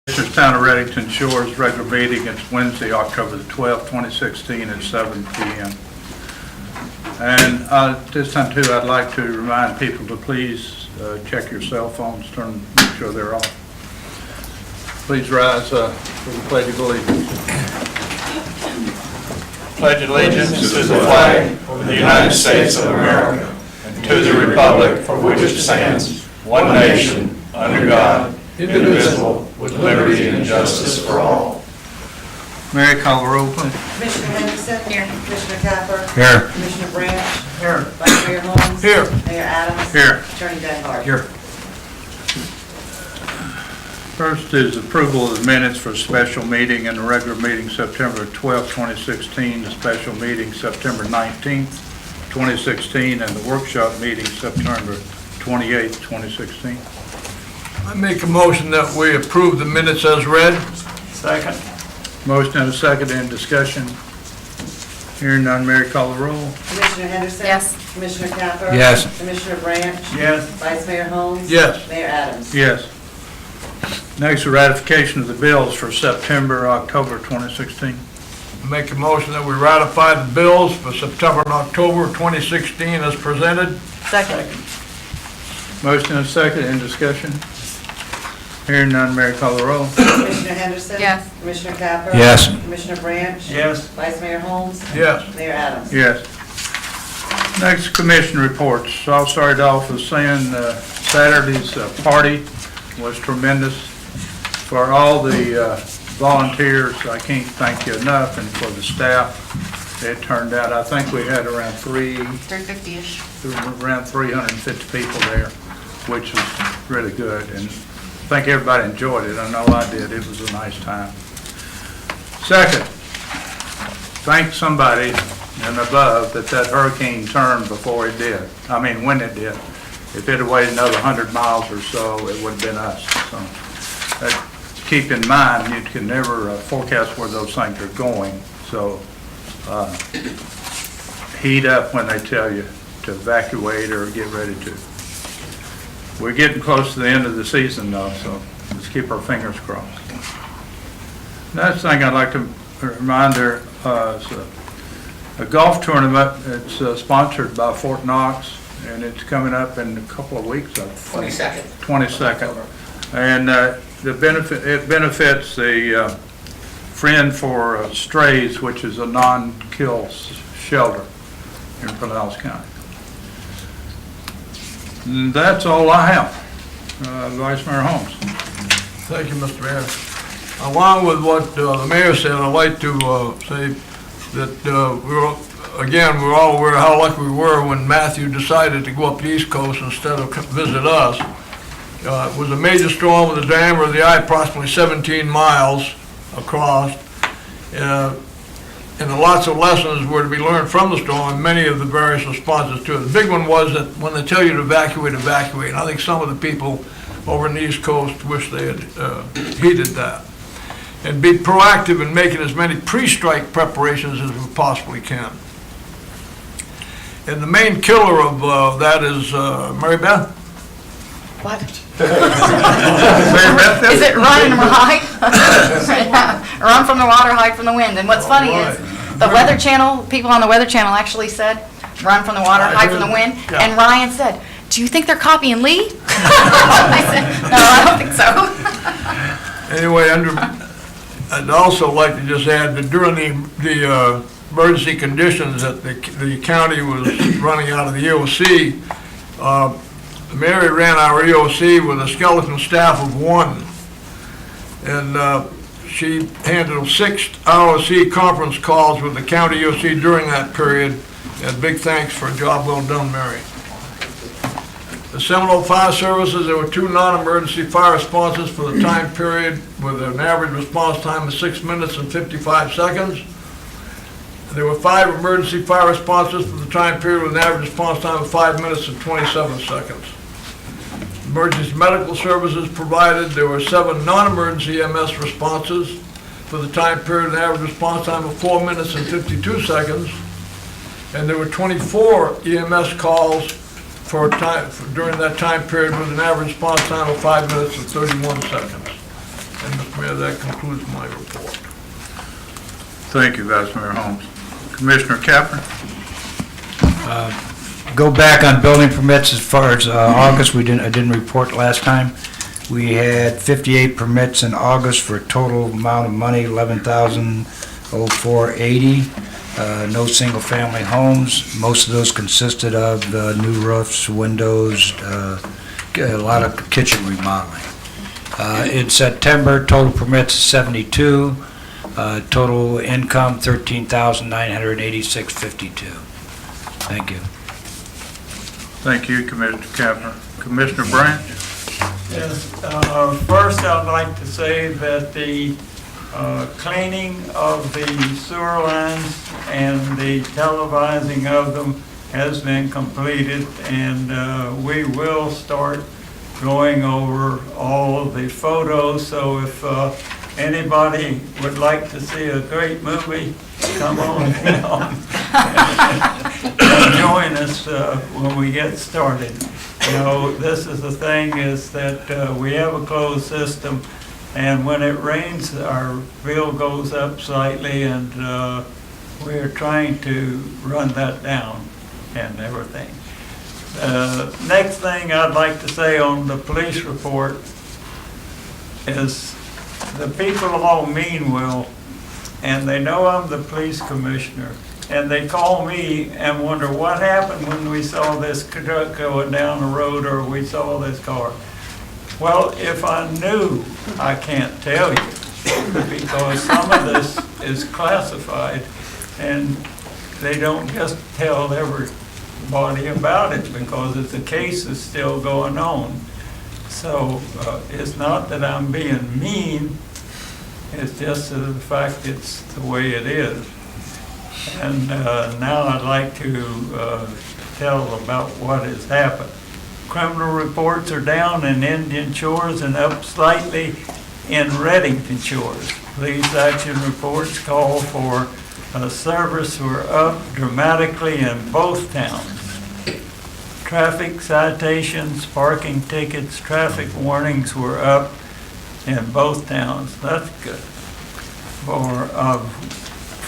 Commissioners, Town of Redington Shores regular meeting. It's Wednesday, October the 12th, 2016 at 7 p.m. And this time too, I'd like to remind people to please check your cell phones, make sure they're off. Please rise for the Pledge of Allegiance. Pledge allegiance to the flag of the United States of America and to the republic for which it stands, one nation, under God, indivisible, with liberty and justice for all. Mary, call the roll, please. Commissioner Henderson. Here. Commissioner Capper. Here. Commissioner Branch. Here. Vice Mayor Holmes. Here. Mayor Adams. Here. Attorney Benhart. Here. First is approval of the minutes for a special meeting and the regular meeting September 12, 2016, the special meeting September 19th, 2016, and the workshop meeting September 28th, 2016. I make a motion that we approve the minutes as read. Second. Motion and a second, in discussion. Hearing none, Mary, call the roll. Commissioner Henderson. Yes. Commissioner Capper. Yes. Commissioner Branch. Yes. Vice Mayor Holmes. Yes. Mayor Adams. Yes. Next, the ratification of the bills for September, October 2016. Make a motion that we ratify the bills for September and October 2016 as presented. Second. Motion and a second, in discussion. Hearing none, Mary, call the roll. Commissioner Henderson. Yes. Commissioner Capper. Yes. Commissioner Branch. Yes. Vice Mayor Holmes. Yes. Mayor Adams. Yes. Next, commission reports. So I'll start off with saying Saturday's party was tremendous. For all the volunteers, I can't thank you enough, and for the staff, it turned out, I think we had around 350-ish. around 350 people there, which was really good, and I think everybody enjoyed it. I know I did. It was a nice time. Second, thank somebody and above that hurricane turned before it did. I mean, when it did. If it had waited another 100 miles or so, it would have been us. So keep in mind, you can never forecast where those things are going. So heat up when they tell you to evacuate or get ready to. We're getting close to the end of the season though, so let's keep our fingers crossed. Next thing I'd like to remind there is a golf tournament. It's sponsored by Fort Knox, and it's coming up in a couple of weeks. 22nd. And it benefits the Friend for Strays, which is a non-kill shelter in Pinellas County. And that's all I have. Vice Mayor Holmes. Thank you, Mr. Mayor. Along with what the mayor said, I'd like to say that we're all aware how lucky we were when Matthew decided to go up the East Coast instead of visit us. It was a major storm with a diameter of the eye approximately 17 miles across. And lots of lessons were to be learned from the storm and many of the various responses to it. The big one was that when they tell you to evacuate, evacuate. And I think some of the people over in the East Coast wish they had heeded that. And be proactive in making as many pre-strike preparations as we possibly can. And the main killer of that is Mary Beth. What? Is it run and hide? Run from the water, hide from the wind. And what's funny is the Weather Channel, people on the Weather Channel actually said, run from the water, hide from the wind. Yeah. And Ryan said, do you think they're copying Lee? I said, no, I don't think so. Anyway, I'd also like to just add that during the emergency conditions that the county was running out of the EOC, Mary ran our EOC with a skeleton staff of 1. And she handled 6 ROC conference calls with the county EOC during that period. And big thanks for a job well done, Mary. The Seminole Fire Services, there were 2 non-emergency fire responses for the time period with an average response time of 6 minutes and 55 seconds. There were 5 emergency fire responses for the time period with an average response time of 5 minutes and 27 seconds. Emergency medical services provided, there were 7 non-emergency EMS responses for the time period with an average response time of 4 minutes and 52 seconds. And there were 24 EMS calls during that time period with an average response time of 5 minutes and 31 seconds. And Mr. Mayor, that concludes my report. Thank you, Vice Mayor Holmes. Commissioner Capper? Go back on building permits as far as August, I didn't report last time. We had 58 permits in August for a total amount of money, $11,480. No single-family homes. Most of those consisted of new roofs, windows, a lot of kitchen remodeling. In September, total permits 72. Total income $13,986.52. Thank you. Thank you, Commissioner Capper. Commissioner Branch? Yes, first I'd like to say that the cleaning of the sewer lines and the televising of them has been completed, and we will start going over all of the photos, so if anybody would like to see a great movie, come on down and join us when we get started. You know, this is the thing, is that we have a closed system, and when it rains, our bill goes up slightly, and we're trying to run that down and everything. Next thing I'd like to say on the police report is the people all mean well, and they know I'm the police commissioner, and they call me and wonder what happened when we saw this truck going down the road or we saw this car. Well, if I knew, I can't tell you, because some of this is classified, and they don't just tell everybody about it because the case is still going on. So it's not that I'm being mean, it's just the fact it's the way it is. And now I'd like to tell about what has happened. Criminal reports are down in Indian Shores and up slightly in Reddington Shores. Police action reports call for service were up dramatically in both towns. Traffic citations, parking tickets, traffic warnings were up in both towns. That's good. For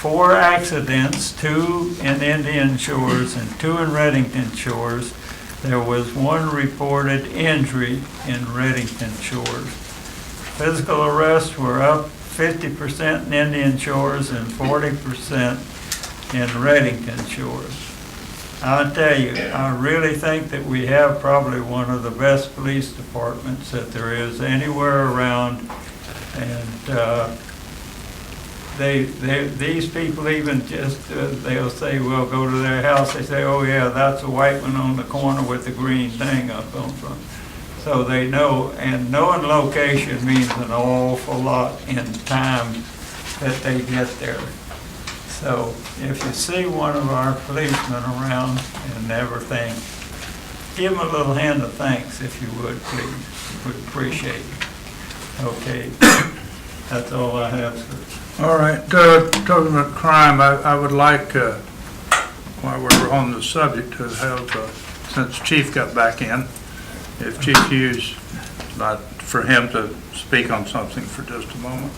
4 accidents, 2 in Indian Shores and 2 in Reddington Shores, there was 1 reported injury in Reddington Shores. Physical arrests were up 50% in Indian Shores and 40% in Reddington Shores. I'll tell you, I really think that we have probably one of the best police departments that there is anywhere around, and these people even just, they'll say, we'll go to their house, they say, oh yeah, that's a white one on the corner with the green thing up on front. So they know, and knowing location means an awful lot in time that they get there. So if you see one of our policemen around and everything, give them a little hand of thanks if you would, please. We'd appreciate it. Okay, that's all I have, sir. All right, talking about crime, I would like, while we're on the subject, to have, since Chief got back in, if Chief Hughes, for him to speak on something for just a moment.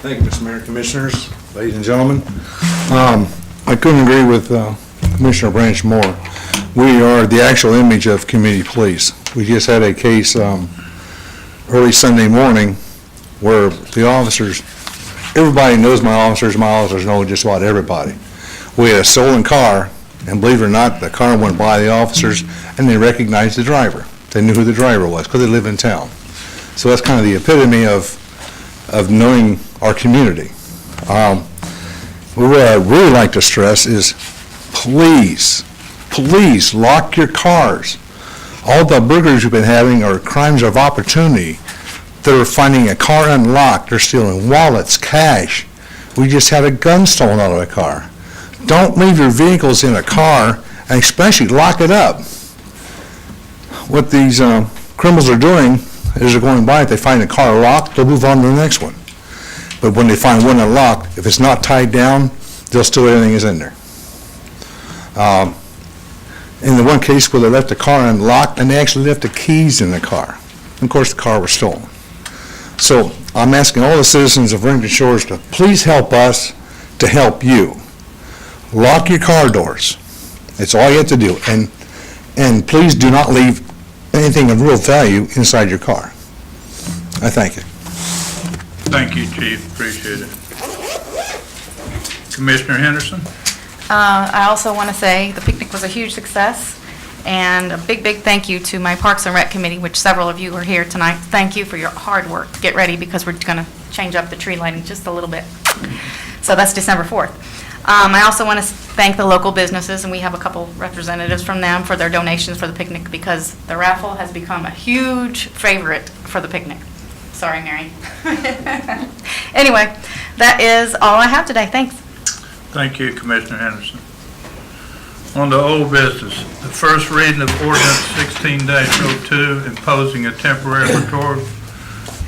Thank you, Mr. Mayor, Commissioners, ladies and gentlemen. I couldn't agree with Commissioner Branch more. We are the actual image of community police. We just had a case early Sunday morning where the officers, everybody knows my officers know just about everybody. We had a stolen car, and believe it or not, the car went by the officers, and they recognized the driver. They knew who the driver was because they live in town. So that's kind of the epitome of knowing our community. What I'd really like to stress is please lock your cars. All the burglaries we've been having are crimes of opportunity. They're finding a car unlocked. They're stealing wallets, cash. We just had a gun stolen out of a car. Don't leave your vehicles in a car, and especially lock it up. What these criminals are doing is they're going by, if they find a car locked, they'll move on to the next one. But when they find one unlocked, if it's not tied down, they'll steal everything that's in there. In the one case where they left the car unlocked, and they actually left the keys in the car. Of course, the car was stolen. So I'm asking all the citizens of Ringgold Shores to please help us to help you. Lock your car doors. It's all you have to do. And please do not leave anything of real value inside your car. I thank you. Thank you, Chief, appreciate it. Commissioner Henderson? I also want to say the picnic was a huge success, and a big, big thank you to my Parks and Rec Committee, which several of you are here tonight. Thank you for your hard work. Get ready, because we're going to change up the tree lighting just a little bit. So that's December 4th. I also want to thank the local businesses, and we have a couple representatives from them for their donations for the picnic, because the raffle has become a huge favorite for the picnic. Sorry, Mary. Anyway, that is all I have today. Thanks. Thank you, Commissioner Henderson. On to old business, the first reading of ordinance 16-02 imposing a temporary moratorium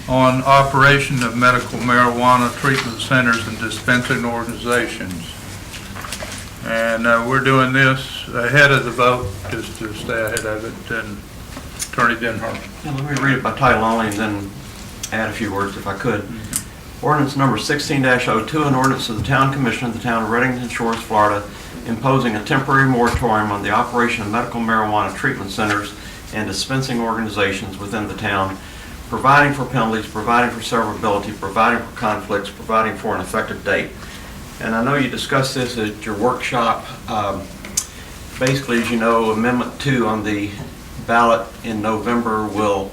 on operation of medical marijuana treatment centers and dispensing organizations. And we're doing this ahead of the vote, just to stay ahead of it. And Attorney Denhart. Yeah, let me read it by title only and then add a few words if I could. Ordinance number 16-02, an ordinance of the Town Commission of the Town of Redington Shores, Florida, imposing a temporary moratorium on the operation of medical marijuana treatment centers and dispensing organizations within the town, providing for penalties, providing for severability, providing for conflicts, providing for an effective date. And I know you discussed this at your workshop. Basically, as you know, Amendment 2 on the ballot in November will,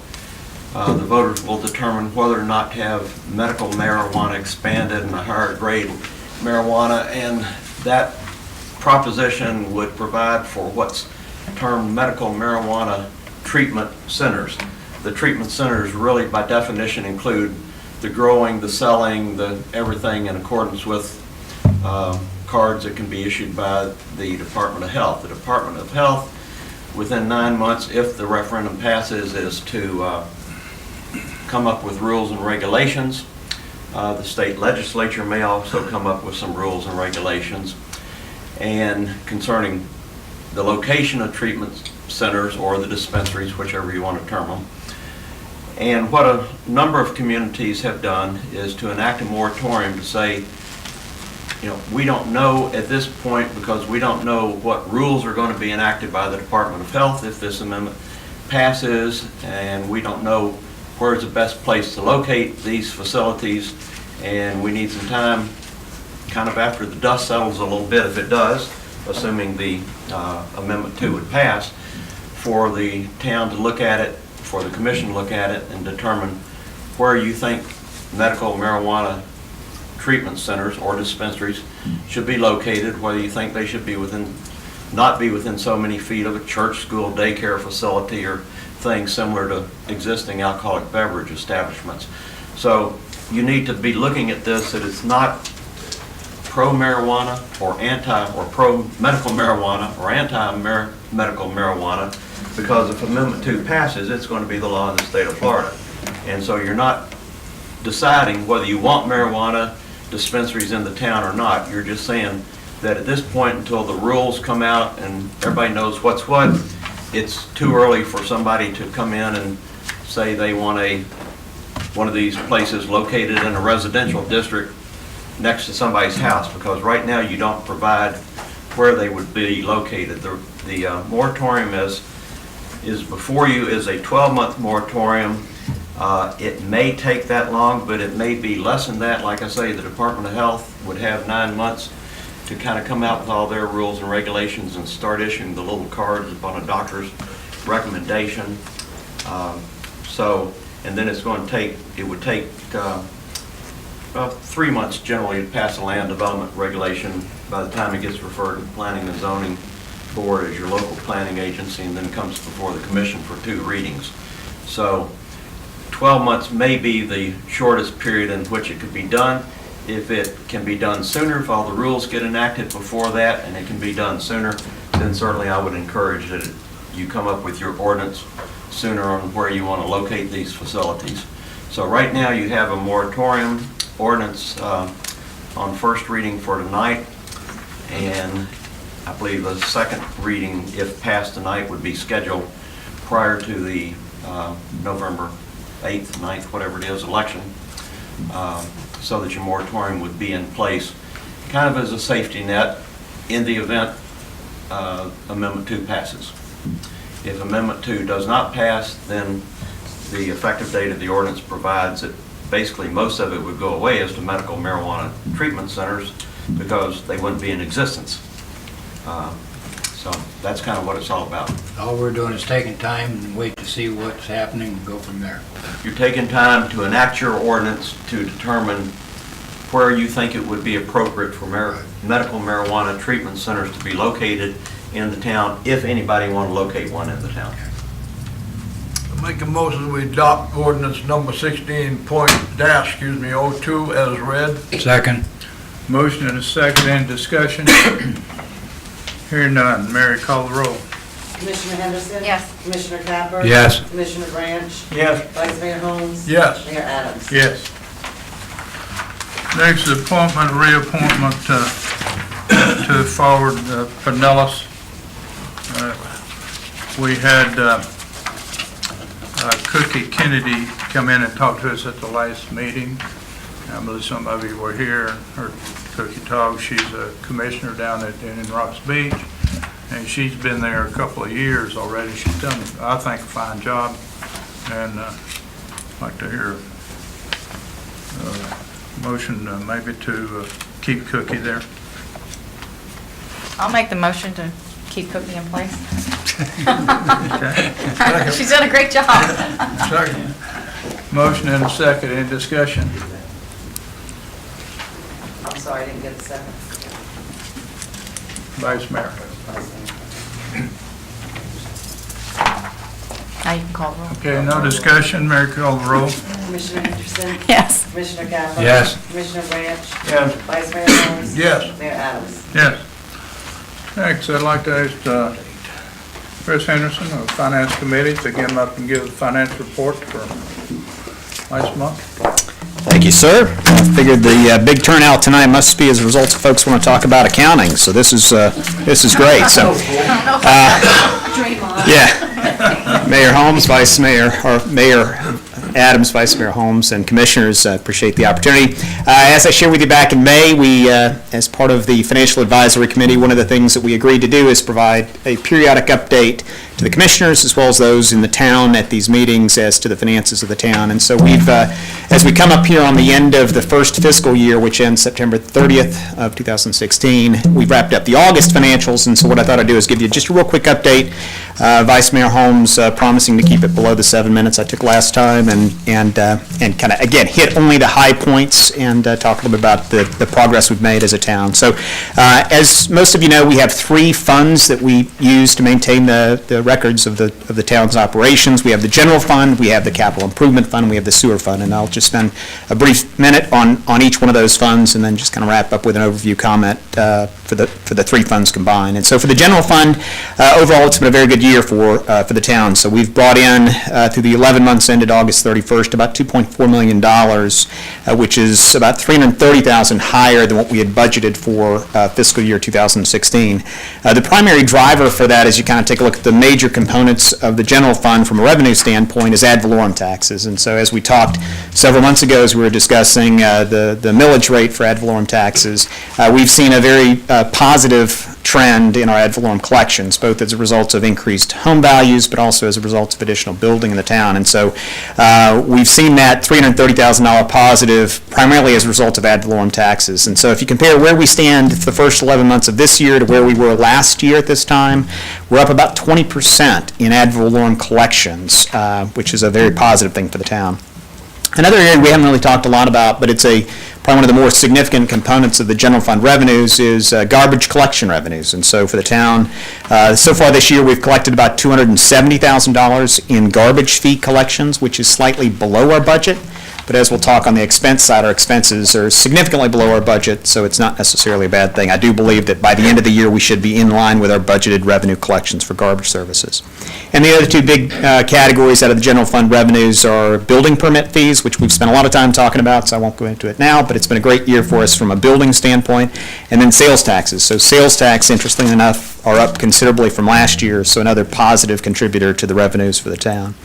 the voters will determine whether or not to have medical marijuana expanded and a higher grade marijuana, and that proposition would provide for what's termed medical marijuana treatment centers. The treatment centers really by definition include the growing, the selling, the everything in accordance with cards that can be issued by the Department of Health. The Department of Health, within 9 months, if the referendum passes, is to come up with rules and regulations. The state legislature may also come up with some rules and regulations and concerning the location of treatment centers or the dispensaries, whichever you want to term them. And what a number of communities have done is to enact a moratorium to say, you know, we don't know at this point, because we don't know what rules are going to be enacted by the Department of Health if this amendment passes, and we don't know where's the best place to locate these facilities, and we need some time, kind of after the dust settles a little bit, if it does, assuming the Amendment 2 would pass, for the town to look at it, for the commission to look at it and determine where you think medical marijuana treatment centers or dispensaries should be located, whether you think they should be within, not be within so many feet of a church, school, daycare facility, or things similar to existing alcoholic beverage establishments. So you need to be looking at this, that it's not pro-marijuana or pro-medical marijuana or anti-medical marijuana, because if Amendment 2 passes, it's going to be the law in the state of Florida. And so you're not deciding whether you want marijuana dispensaries in the town or not. You're just saying that at this point, until the rules come out and everybody knows what's what, it's too early for somebody to come in and say they want one of these places located in a residential district next to somebody's house, because right now you don't provide where they would be located. The moratorium is before you is a 12-month moratorium. It may take that long, but it may be less than that. Like I say, the Department of Health would have 9 months to kind of come out with all their rules and regulations and start issuing the little cards upon a doctor's recommendation. And then it's going to take, it would take about 3 months generally to pass a land development regulation by the time it gets referred to the Planning and Zoning Board as your local planning agency, and then comes before the commission for 2 readings. So 12 months may be the shortest period in which it could be done. If it can be done sooner, if all the rules get enacted before that and it can be done sooner, then certainly I would encourage that you come up with your ordinance sooner on where you want to locate these facilities. So right now you have a moratorium ordinance on first reading for tonight, and I believe the second reading, if passed tonight, would be scheduled prior to the November 8th, 9th, whatever it is, election. so that your moratorium would be in place, kind of as a safety net in the event Amendment 2 passes. If Amendment 2 does not pass, then the effective date of the ordinance provides that basically most of it would go away as to medical marijuana treatment centers because they wouldn't be in existence. So that's kind of what it's all about. All we're doing is taking time and wait to see what's happening and go from there. You're taking time to enact your ordinance to determine where you think it would be appropriate for medical marijuana treatment centers to be located in the town, if anybody want to locate one in the town. Make a motion, we adopt ordinance number 16.02 as read. Second. Motion and a second, any discussion? Hearing none. Mary, call the roll. Commissioner Henderson? Yes. Commissioner Capper? Yes. Commissioner Branch? Yes. Vice Mayor Holmes? Yes. Mayor Adams? Yes. Next, appointment, reappointment to forward Pinellas. We had Cookie Kennedy come in and talk to us at the last meeting. I believe some of you were here, heard Cookie talk. She's a commissioner down in Ross Beach, and she's been there a couple of years already. She's done, I think, a fine job, and I'd like to hear a motion maybe to keep Cookie there. I'll make the motion to keep Cookie in place. Okay. She's done a great job. Second. Motion and a second, any discussion? I'm sorry, I didn't get a second. Vice Mayor. Now you can call the roll. Okay, no discussion, Mary, call the roll. Commissioner Henderson? Yes. Commissioner Capper? Yes. Commissioner Branch? Yes. Vice Mayor Holmes? Yes. Mayor Adams? Yes. Next, I'd like to ask Chris Henderson of the Finance Committee to get up and give the finance report for last month. Thank you, sir. I figured the big turnout tonight must be as a result of folks want to talk about accounting, so this is great. So, yeah, Mayor Holmes, Vice Mayor, or Mayor Adams, Vice Mayor Holmes, and Commissioners, appreciate the opportunity. As I shared with you back in May, we, as part of the Financial Advisory Committee, one of the things that we agreed to do is provide a periodic update to the Commissioners as well as those in the town at these meetings as to the finances of the town. And so we've, as we come up here on the end of the first fiscal year, which ends September 30th of 2016, we've wrapped up the August financials, and so what I thought I'd do is give you just a real quick update. Vice Mayor Holmes promising to keep it below the 7 minutes I took last time, and kind of, again, hit only the high points and talk a little bit about the progress we've made as a town. So as most of you know, we have 3 funds that we use to maintain the records of the town's operations. We have the general fund, we have the capital improvement fund, we have the sewer fund, and I'll just spend a brief minute on each one of those funds and then just kind of wrap up with an overview comment for the 3 funds combined. And so for the general fund, overall it's been a very good year for the town. So we've brought in through the 11 months ended August 31st about $2.4 million, which is about $330,000 higher than what we had budgeted for fiscal year 2016. The primary driver for that, as you kind of take a look at the major components of the general fund from a revenue standpoint, is ad valorem taxes. And so as we talked several months ago as we were discussing the millage rate for ad valorem taxes, we've seen a very positive trend in our ad valorem collections, both as a result of increased home values, but also as a result of additional building in the town. And so we've seen that $330,000 positive primarily as a result of ad valorem taxes. And so if you compare where we stand the first 11 months of this year to where we were last year at this time, we're up about 20% in ad valorem collections, which is a very positive thing for the town. Another area we haven't really talked a lot about, but it's probably one of the more significant components of the general fund revenues is garbage collection revenues. And so for the town, so far this year, we've collected about $270,000 in garbage fee collections, which is slightly below our budget. But as we'll talk on the expense side, our expenses are significantly below our budget, so it's not necessarily a bad thing. I do believe that by the end of the year, we should be in line with our budgeted revenue collections for garbage services. And the other 2 big categories out of the general fund revenues are building permit fees, which we've spent a lot of time talking about, so I won't go into it now, but it's been a great year for us from a building standpoint. And then sales taxes. So sales tax, interestingly enough, are up considerably from last year, so another positive contributor to the revenues for the town.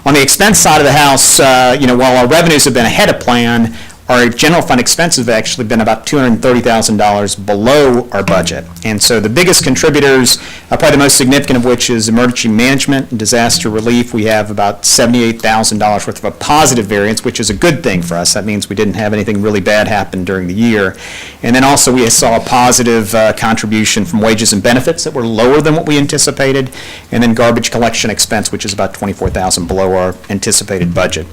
On the expense side of the house, while our revenues have been ahead of plan, our general fund expenses have actually been about $230,000 below our budget. And so the biggest contributors, probably the most significant of which is emergency management and disaster relief. We have about $78,000 worth of a positive variance, which is a good thing for us. That means we didn't have anything really bad happen during the year. And then also we saw a positive contribution from wages and benefits that were lower than what we anticipated, and then garbage collection expense, which is about $24,000 below our anticipated budget.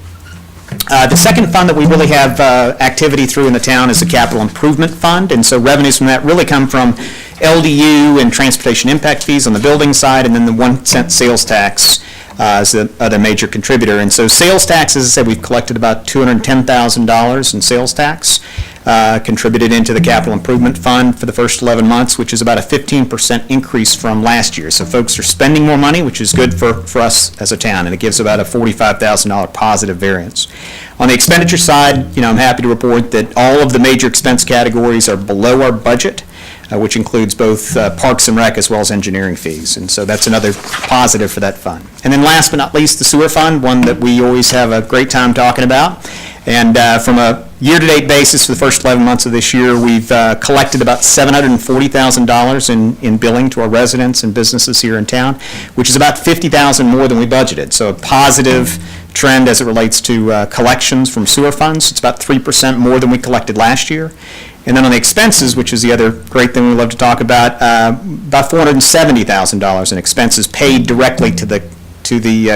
The second fund that we really have activity through in the town is the capital improvement fund, and so revenues from that really come from LDU and transportation impact fees on the building side, and then the 1 cent sales tax is the other major contributor. And so sales tax, as I said, we've collected about $210,000 in sales tax, contributed into the capital improvement fund for the first 11 months, which is about a 15% increase from last year. So folks are spending more money, which is good for us as a town, and it gives about a $45,000 positive variance. On the expenditure side, I'm happy to report that all of the major expense categories are below our budget, which includes both Parks and Rec as well as engineering fees. And so that's another positive for that fund. And then last but not least, the sewer fund, one that we always have a great time talking about. And from a year-to-date basis for the first 11 months of this year, we've collected about $740,000 in billing to our residents and businesses here in town, which is about $50,000 more than we budgeted. So a positive trend as it relates to collections from sewer funds. It's about 3% more than we collected last year. And then on the expenses, which is the other great thing we love to talk about $470,000 in expenses paid directly to the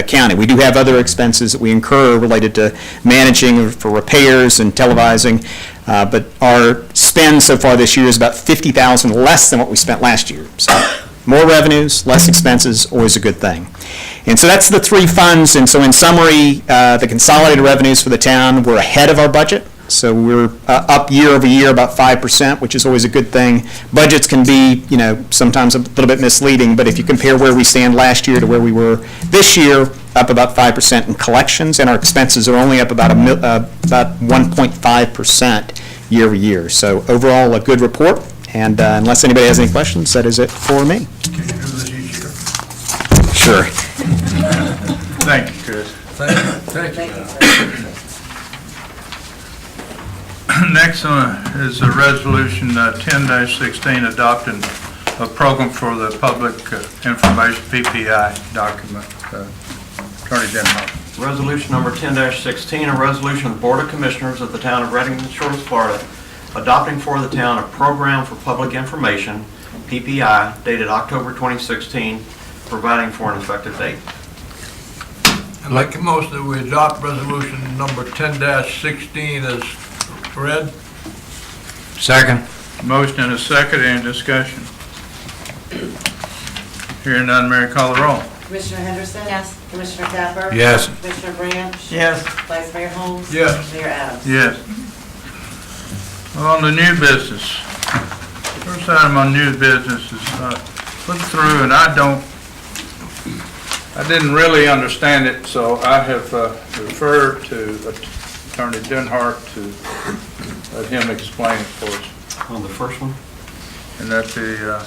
county. We do have other expenses that we incur related to managing for repairs and televising, but our spend so far this year is about $50,000 less than what we spent last year. So more revenues, less expenses, always a good thing. And so that's the three funds. And so in summary, the consolidated revenues for the town were ahead of our budget. So we're up year over year about 5%, which is always a good thing. Budgets can be, sometimes a little bit misleading, but if you compare where we stand last year to where we were this year, up about 5% in collections, and our expenses are only up about 1.5% year over year. So overall, a good report. And unless anybody has any questions, that is it for me. Can you do this each year? Sure. Thank you, Chris. Thank you. Thank you, sir. Next one is a resolution 10-16 adopting a program for the public information PPI document. Attorney Denhoff. Resolution number 10-16, a resolution of the Board of Commissioners of the Town of Reddington Shores, Florida, adopting for the town a program for public information, PPI, dated October 2016, providing for an effective date. I'd like a motion that we adopt resolution number 10-16 as read. Second. Motion and a second, any discussion? Hearing none, Mary, call the roll. Commissioner Henderson? Yes. Commissioner Capper? Yes. Commissioner Branch? Yes. Vice Mayor Holmes? Yes. Mayor Adams? Yes. On the new business. First item on new business is look through, and I didn't really understand it, so I have referred to Attorney Denhart to let him explain it for us. On the first one? And that the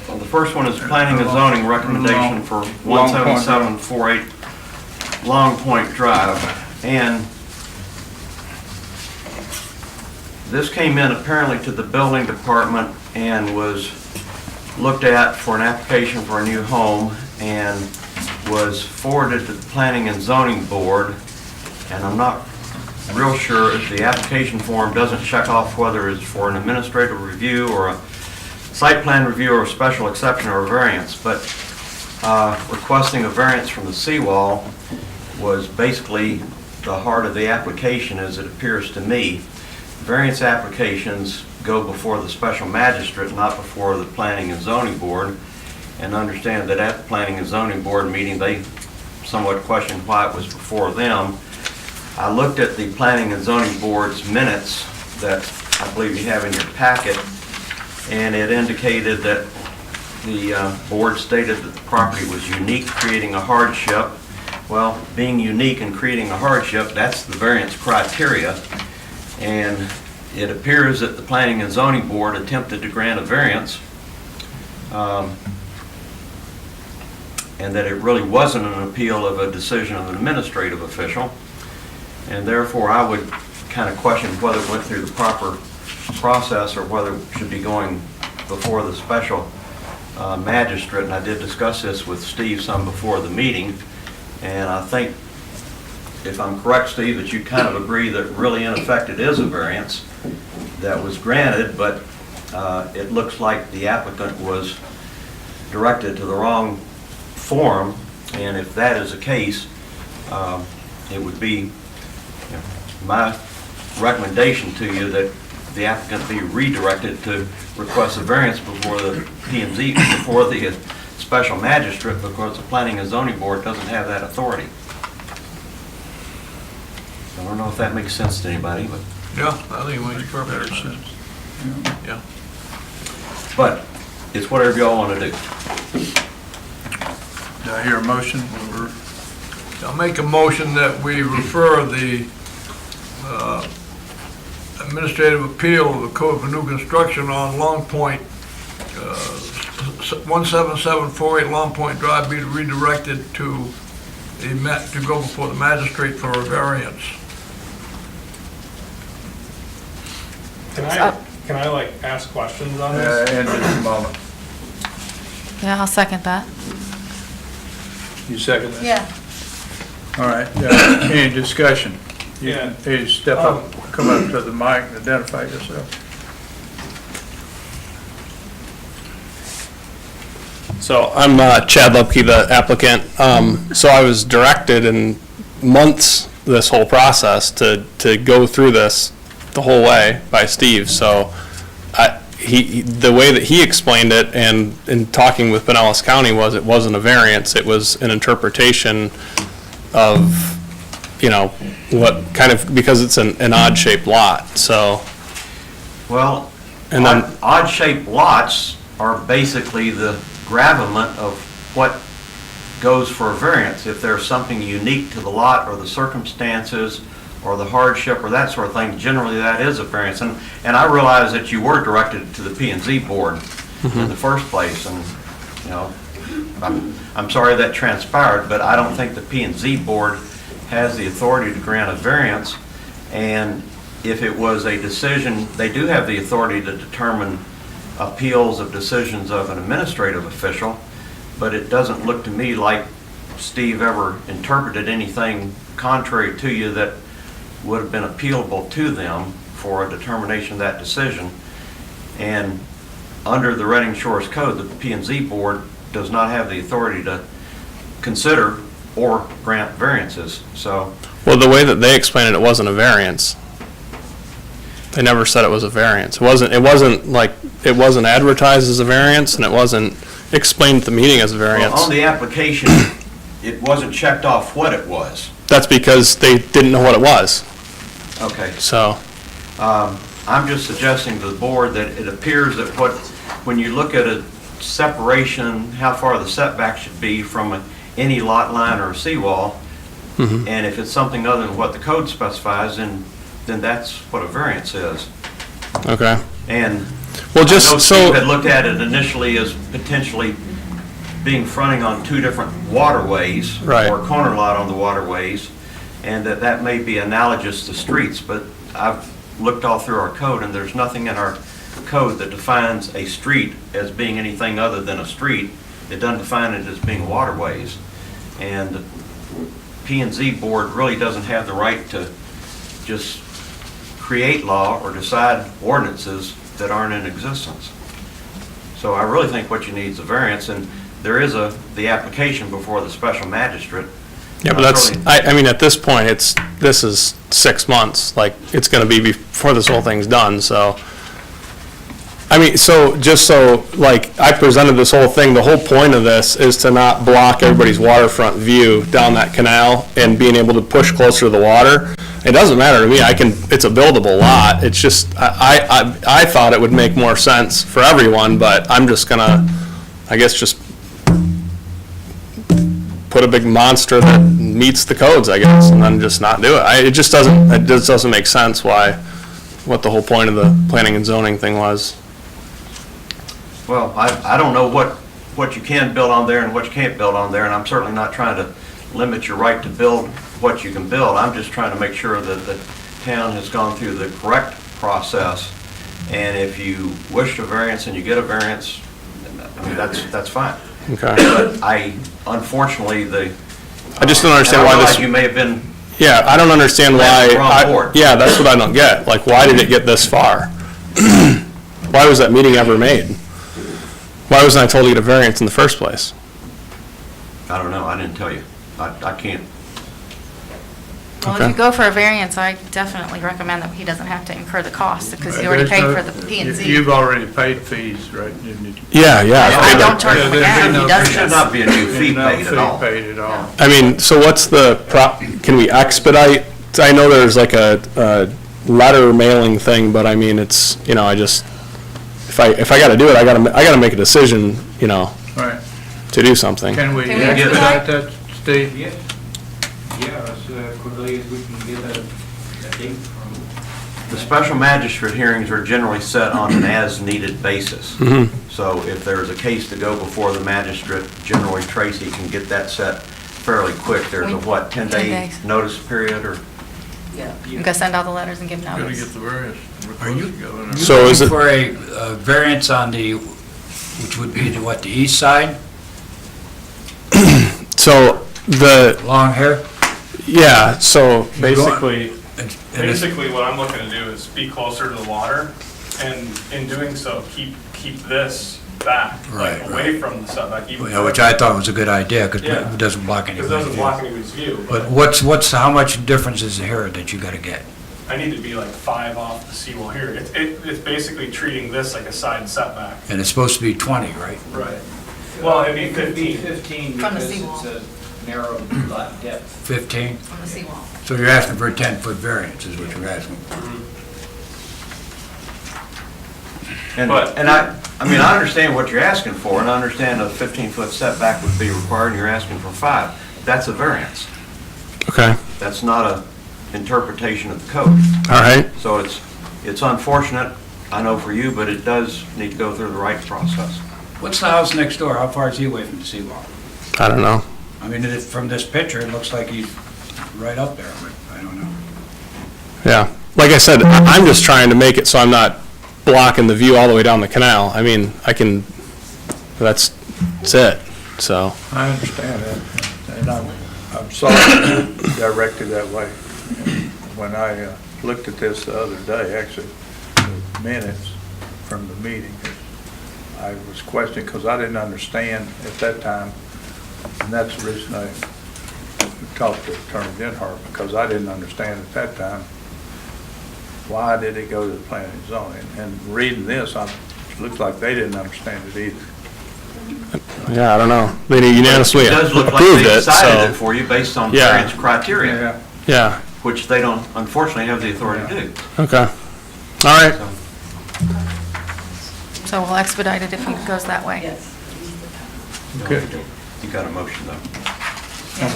Well, the first one is planning and zoning recommendation for 17748 Long Point Drive. And this came in apparently to the building department and was looked at for an application for a new home and was forwarded to the Planning and Zoning Board. And I'm not real sure if the application form doesn't check off whether it's for an administrative review or a site plan review or a special exception or a variance, but requesting a variance from the seawall was basically the heart of the application, as it appears to me. Variance applications go before the special magistrate, not before the Planning and Zoning Board, and understand that at the Planning and Zoning Board meeting, they somewhat questioned why it was before them. I looked at the Planning and Zoning Board's minutes that I believe you have in your packet, and it indicated that the board stated that the property was unique, creating a hardship. Well, being unique and creating a hardship, that's the variance criteria. And it appears that the Planning and Zoning Board attempted to grant a variance, and that it really wasn't an appeal of a decision of an administrative official. And therefore, I would kind of questioned whether it went through the proper process or whether it should be going before the special magistrate, and I did discuss this with Steve some before the meeting, and I think, if I'm correct, Steve, that you kind of agree that really in effect it is a variance that was granted, but it looks like the applicant was directed to the wrong form, and if that is the case, it would be my recommendation to you that the applicant be redirected to request a variance before the P&Z, before the special magistrate, because the Planning and Zoning Board doesn't have that authority. I don't know if that makes sense to anybody, but. Yeah, I think it makes perfect sense. Yeah. But it's whatever y'all want to do. Do I hear a motion? I'll make a motion that we refer the administrative appeal of the Code for New Construction on Long Point, 17748 Long Point Drive, be redirected to to go before the magistrate for a variance. Can I like ask questions on this? In just a moment. Yeah, I'll second that. You second that? Yeah. All right, any discussion? You Yeah. can step up, come up to the mic and identify yourself. So I'm Chad Lepke, the applicant. So I was directed in months this whole process to go through this the whole way by Steve. So the way that he explained it and in talking with Pinellas County was it wasn't a variance, it was an interpretation of, you know, what kind of, because it's an odd-shaped lot, so. Well, And then- odd-shaped lots are basically the gravamen of what goes for a variance. If there's something unique to the lot or the circumstances or the hardship or that sort of thing, generally that is a variance. And I realize that you were directed to the P&Z board in the first place, and, you know, I'm sorry that transpired, but I don't think the P&Z board has the authority to grant a variance. And if it was a decision, they do have the authority to determine appeals of decisions of an administrative official, but it doesn't look to me like Steve ever interpreted anything contrary to you that would have been appealable to them for a determination of that decision. And under the Reading Shores Code, the P&Z board does not have the authority to consider or grant variances. So, Well, the way that they explained it, it wasn't a variance. They never said it was a variance. It wasn't advertised as a variance, and it wasn't explained at the meeting as a well, variance. on the application, it wasn't checked off what it was. That's because they didn't know what it was, Okay. so. I'm just suggesting to the board that it appears that when you look at a separation, how far the setback should be from any lot line or seawall, and if it's something other than what the code specifies, then that's what a variance is. Okay. And Well, I just know so. Steve had looked at it initially as potentially being fronting on two different waterways, Right. or corner lot on the waterways, and that may be analogous to streets, but I've looked all through our code, and there's nothing in our code that defines a street as being anything other than a street. It doesn't define it as being waterways. And the P&Z board really doesn't have the right to just create law or decide ordinances that aren't in existence. So I really think what you need is a variance, and there is the application before the special magistrate. Yeah, but that's, I mean, at this point, this is 6 months, like, it's gonna be before this whole thing's done, so. I mean, like, I presented this whole thing, the whole point of this is to not block everybody's waterfront view down that canal and being able to push closer to the water. It doesn't matter to me, it's a buildable lot, it's just, I thought it would make more sense for everyone, but I'm just gonna, I guess, just put a big monster that meets the codes, I guess, and then just not do it. It just doesn't make sense what the whole point of the planning and zoning thing was. Well, I don't know what you can build on there and what you can't build on there, and I'm certainly not trying to limit your right to build what you can build. I'm just trying to make sure that the town has gone through the correct process, and if you wish a variance and you get a variance, I mean, that's fine. Okay. But unfortunately, I just don't understand I why realize this, you may have been, yeah, I don't understand why. Led the wrong board. Yeah, that's what I don't get. Like, why did it get this far? Why was that meeting ever made? Why wasn't I told to get a variance in the first place? I don't know, I didn't tell you. I can't. Well, if Okay. you go for a variance, I definitely recommend that he doesn't have to incur the cost, because he already There's paid no- for the P and Z. You've already paid fees, right? Didn't you? Yeah, yeah. I don't charge him There'd be again if no- he does There should this. not be a new fee No paid at all. fee paid at all. I mean, so what's the can we expedite? I know there's like a letter mailing thing, but I mean, it's, you know, I just, if I gotta do it, I gotta make a decision, you know, Right. to do something. Can we Can we expedite that, Steve? Yeah, as quickly as we can get a date from. The special magistrate hearings are generally set on an as-needed basis. Mhm. So if there's a case to go before the magistrate, generally Tracy can get that set fairly quick. There's a, what, 10 10-day days. notice period, or? Yeah. You gotta send out the letters and give Gotta notice. get the variance. Are you- Together. So is it, For a variance on the, which would be the, what, the east side, so the, long hair? yeah, so You go- basically, And it's- Basically, what I'm looking to do is be closer to the water, and in doing so, keep this back, like, Right, away from the setback, even. Yeah, which I thought was a good idea, because Yeah. it doesn't block Because anybody's it doesn't view. block anybody's view, But but how much difference is here that you gotta get? I need to be like 5 off the seawall here. It's basically treating this like a side setback. And it's supposed to be 20, right? Right. Well, it'd be 15. 15 From the because seawall. it's a narrow depth. 15? On the seawall. So you're asking for a 10-foot variance is what you're asking for? And But- I mean, I understand what you're asking for, and I understand a 15-foot setback would be required, and you're asking for 5. That's a variance. okay, That's not a interpretation of the code. all right. So it's unfortunate, I know for you, but it does need to go through the right process. What's the house next door? How far is he away from the seawall? I don't know. I mean, from this picture, it looks like he's right up there, but I don't know. Yeah, like I said, I'm just trying to make it so I'm not blocking the view all the way down the canal. I mean, that's it, so. I understand that, and I'm sorry to direct it that way. When I looked at this the other day, actually, the minutes from the meeting, I was questioning, because I didn't understand at that time, and that's the reason I talked to Attorney Denhart, because I didn't understand at that time, why did it go to the planning and zoning? And reading this, it looks like they didn't understand it either. Yeah, I don't know. They unanimously It does look like approved they it, decided it so, for you based on Yeah. variance criteria, yeah, which they don't, unfortunately, have the authority to do. okay. All right, So we'll expedite it if he goes that way. Yes. Okay. You got a motion, though.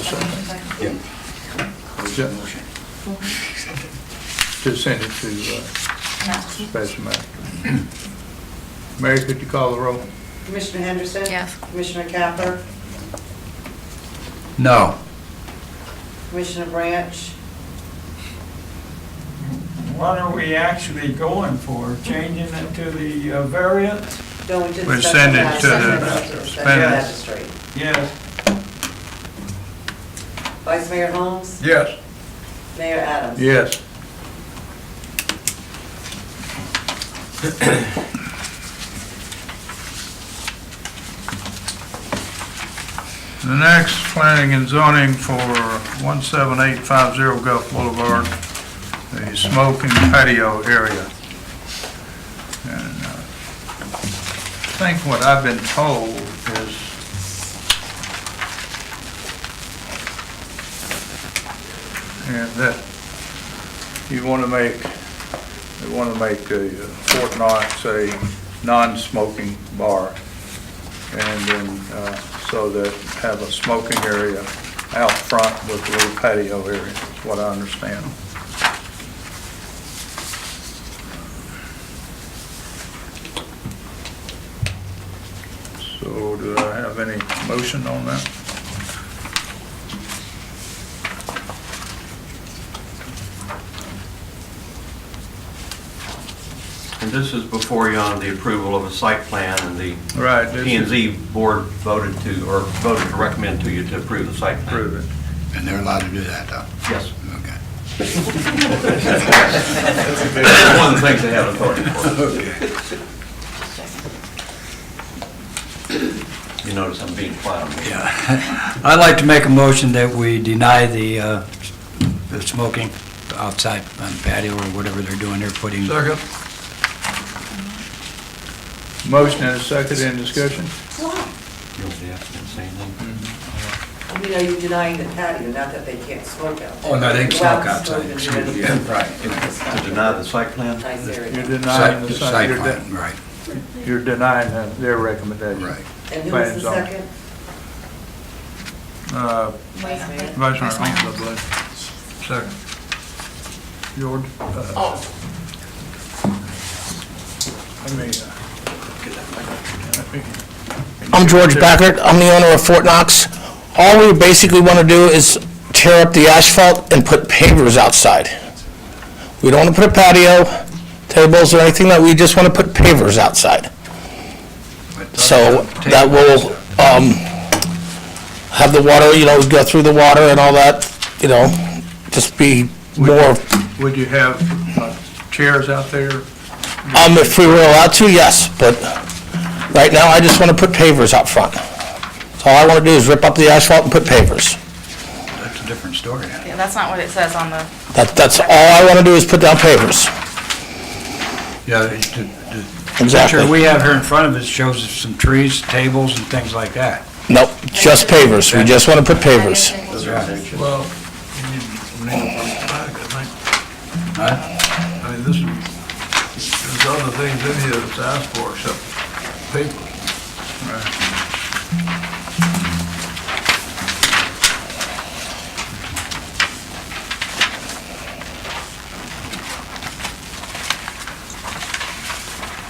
To send it to special master. Mary, could you call the roll? Commissioner Henderson? Yes. Commissioner Capper? No. Commissioner Branch? What are we actually going for? Changing it to the variance? Going to the We special send it to the magistrate. Special Spanish. magistrate. Yes. Vice Mayor Holmes? Yes. Mayor Adams? Yes. The next planning and zoning for 17850 Gulf Boulevard, the smoking patio area. And I think what I've been told is that you want to make, they want to make the Fort Knox a non-smoking bar, and then so that have a smoking area out front with a little patio area, is what I understand. So do I have any motion on that? this is before you on the approval of a site plan, and the Right. this P and is- Z board voted to recommend to you to approve the site plan. Approve it. And they're allowed to do that, though? Yes. Okay. That's one of the things they have authority for. You notice I'm being quiet on this. Yeah. I'd like to make a motion that we deny the smoking outside on the patio or whatever they're doing, they're putting. Second. Motion and a second in discussion? You don't have to say anything. I mean, are you denying the patio, not that they can't smoke out there? Oh, no, they can smoke Allowed to outside, smoke in excuse me, the- yeah, right. To deny the site plan? Nice area. You're denying the Site you're plan, right, you're denying their recommendation. right. And who was the Plans on. second? Vice Mayor Holmes, I believe. Second. George? I'm George Backert, I'm the owner of Fort Knox. All we basically want to do is tear up the asphalt and put pavers outside. We don't want to put a patio, tables or anything, like we just want to put pavers outside. So that will have the water, go through the water and all that, just be more, Would you have chairs out there? if we were allowed to, yes, but right now I just want to put pavers out front. So all I want to do is rip up the asphalt and put pavers. That's a different story. Yeah, that's not what it says on the, That's all I want to do is put down pavers. Yeah, the Exactly. picture we have here in front of us shows us some trees, tables, and things like that. Nope, just pavers. We just want to put pavers. Well, we need to put it back, I think. Huh? I mean, there's other things in here that's asked for except paper.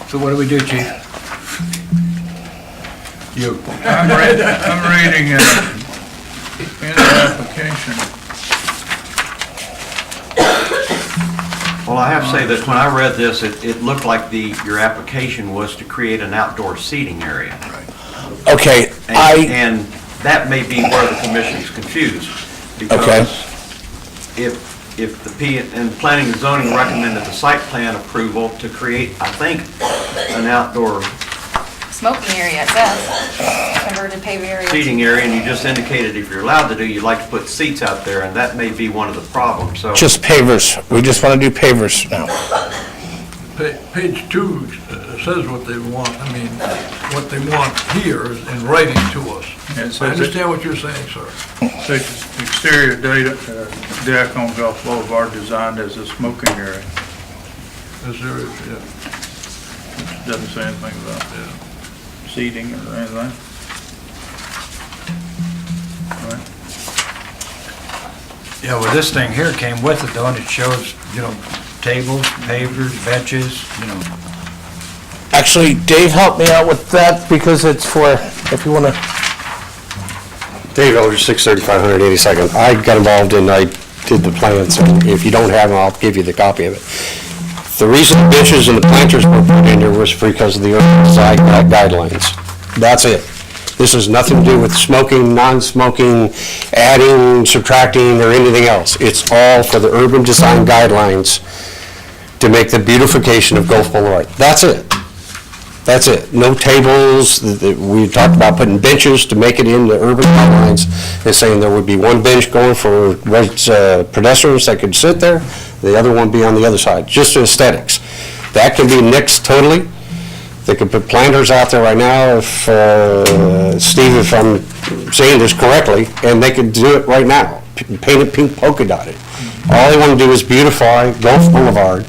So what do we do, Chief? You. I'm reading in the application. Well, I have to say that when I read this, it looked like your application was to create an outdoor seating area. Okay, And that may be where the commission's confused. Okay. Because if and Planning and Zoning recommended the site plan approval to create, I think, an outdoor smoking area, it says, converted paved area. seating area, and you just indicated if you're allowed to do, you'd like to put seats out there, and that may be one of the problems, so. just pavers. We just want to do pavers now. Page 2 says what they want, what they want here is in writing to us. And it I says understand what you're saying, sir. exterior deck on Gulf Boulevard designed as a smoking area. Is there, yeah. Doesn't say anything about seating or anything. Right. Yeah, well, this thing here came with it, though, and it shows, tables, pavers, benches, Actually, Dave helped me out with that because it's for, if you want to, Dave Eldridge, 635 182nd. I got involved and I did the plans, so if you don't have them, I'll give you the copy of it. The reason the benches and the planters were put in there was because of the urban design guidelines. That's it. This has nothing to do with smoking, non-smoking, adding, subtracting, or anything else. It's all for the urban design guidelines to make the beautification of Gulf Boulevard. That's it. That's it. No tables. We talked about putting benches to make it in the urban guidelines and saying there would be one bench going for pedestrians that could sit there, the other one be on the other side, just aesthetics. That can be nixed totally. They could put planters out there right now, if, Steve, if I'm saying this correctly, and they could do it right now, paint it pink polka dotted. All they want to do is beautify Gulf Boulevard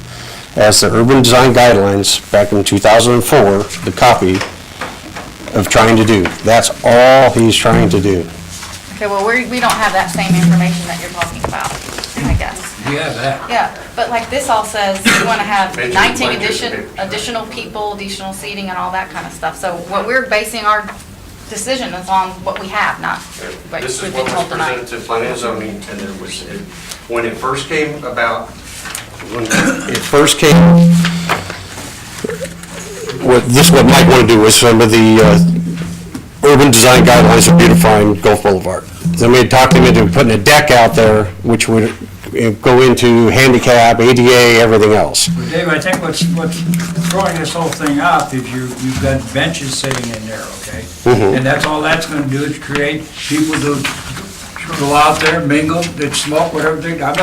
as the urban design guidelines back in 2004, the copy of trying to do. That's all he's trying to do. Okay, well, we don't have that same information that you're talking about, I guess. we have that. Yeah, but like this all says, you want to have 19 additional people, additional seating and all that kind of stuff. So what we're basing our decision is on what we have, not what This we've is been what told was tonight. presented to planning and zoning, and there was, when it first came about, when it first came what Mike want to do with some of the urban design guidelines of beautifying Gulf Boulevard. Somebody talked him into putting a deck out there, which would go into handicap, ADA, everything else. Well, Dave, I think what's throwing this whole thing off is you've got benches sitting in there, okay? Mhm. And that's all that's gonna do is create people to go out there, mingle, they smoke, whatever they, I'm not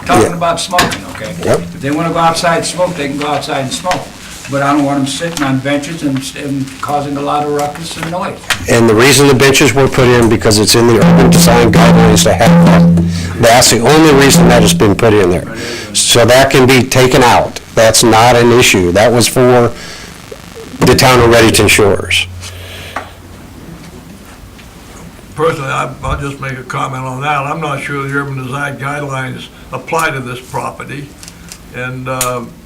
talking Yeah. about smoking, okay? Yep. If they wanna go outside and smoke, they can go outside and smoke. But I don't want them sitting on benches and causing a lot of ruckus and noise. And the reason the benches were put in, because it's in the urban design guidelines to have that. That's the only reason that has been put in there. So that can be taken out. That's not an issue. That was for the town of Reddington Shores. Personally, I'll just make a comment on that. I'm not sure the urban design guidelines apply to this property. And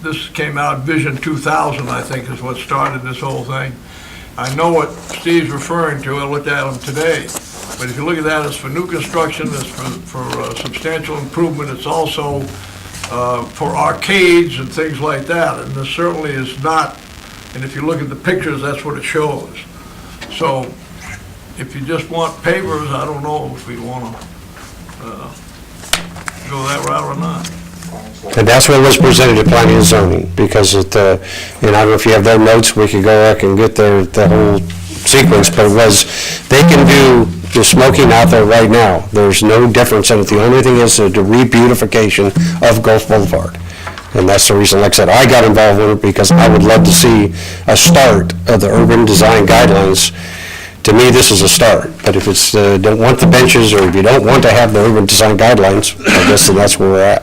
this came out, Vision 2000, I think, is what started this whole thing. I know what Steve's referring to, I looked at them today. But if you look at that, it's for new construction, it's for substantial improvement, it's also for arcades and things like that. And this certainly is not, and if you look at the pictures, that's what it shows. So if you just want pavers, I don't know if we want to go that route or not. And that's what was presented at planning and zoning, because and I don't know if you have their notes, we could go back and get the whole sequence, but it was, they can do the smoking out there right now. There's no difference in it. The only thing is the re-beautification of Gulf Boulevard. And that's the reason, like I said, I got involved with it, because I would love to see a start of the urban design guidelines. To me, this is a start, but if it's, don't want the benches, or if you don't want to have the urban design guidelines, I guess that's where we're at.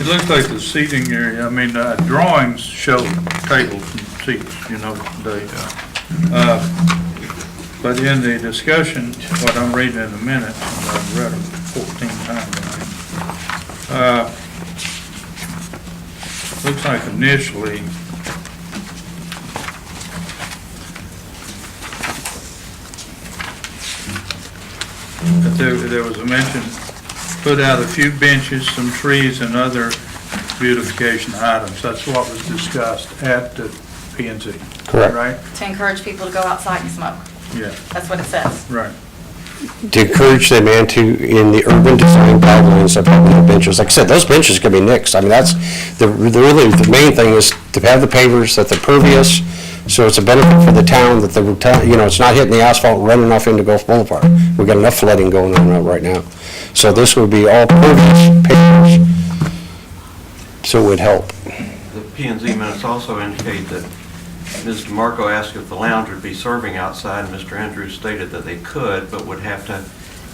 It looks like the seating area, I mean, drawings show tables and seats, Dave. But in the discussion, what I'm reading in the minutes, and I've read them 14 times, I think, looks like initially, that there was a mention, put out a few benches, some trees, and other beautification items. That's what was discussed at the P&Z. Correct. Right? To encourage people to go outside and smoke. Yeah, That's what it says. right. To encourage them and to, in the urban design guidelines of having the benches. Like I said, those benches could be nixed. I mean, that's, really, the main thing is to have the pavers, that they're pervious, so it's a benefit for the town, that it's not hitting the asphalt, running off into Gulf Boulevard. We've got enough flooding going on right now. So this would be all pervious pavers, so it would help. The P&Z minutes also indicate that Ms. DeMarco asked if the lounge would be serving outside, and Mr. Andrews stated that they could, but would have to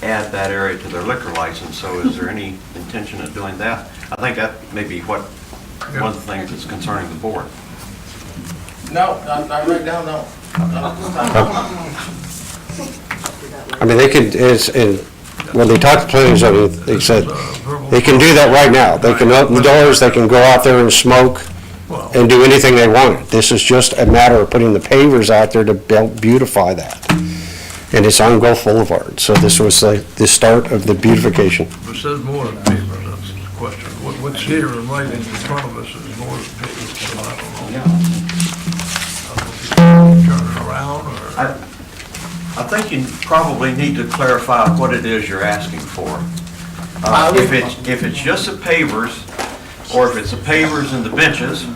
add that area to their liquor license. So is there any intention of doing that? I think that may be one of the things that's concerning the board. No, not right now, no. I mean, they could, when they talked to planning and zoning, they said, they can do that right now. They can open the doors, they can go out there and smoke and do anything they want. This is just a matter of putting the pavers out there to beautify that. And it's on Gulf Boulevard, so this was the start of the beautification. It says more than pavers, that's the question. What's here and right in front of us is more than pavers, so I don't know. Turn it around, or? I think you probably need to clarify what it is you're asking for. If it's just the pavers, or if it's the pavers and the benches,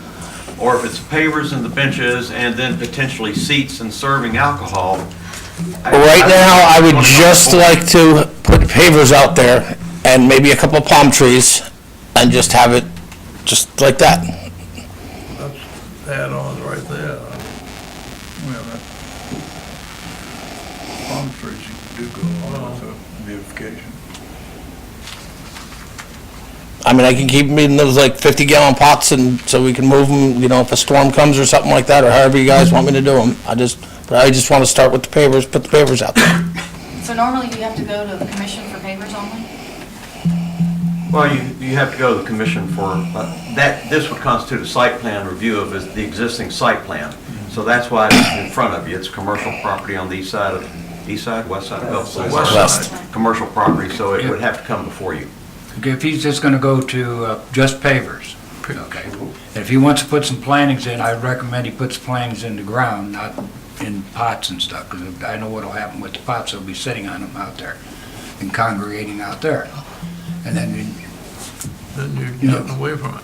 or if it's pavers and the benches and then potentially seats and serving alcohol. Right now, I would just like to put pavers out there and maybe a couple of palm trees and just have it just like that. That's add-ons right there. Well, that palm trees do go along with the beautification. I mean, I can keep them in those like 50-gallon pots, and so we can move them, if a storm comes or something like that, or however you guys want me to do them. I just want to start with the pavers, put the pavers out there. So normally you have to go to the commission for pavers only? Well, you have to go to the commission for, this would constitute a site plan review of the existing site plan. So that's why it's in front of you. It's commercial property on the east side, west side of Gulf Boulevard. West. Commercial property, so it would have to come before you. Okay, if he's just gonna go to just pavers, Okay. If he wants to put some plantings in, I recommend he puts plantings in the ground, not in pots and stuff, because I know what'll happen with the pots, they'll be sitting on them out there and congregating out there. And then, Then you're You know- getting away from it.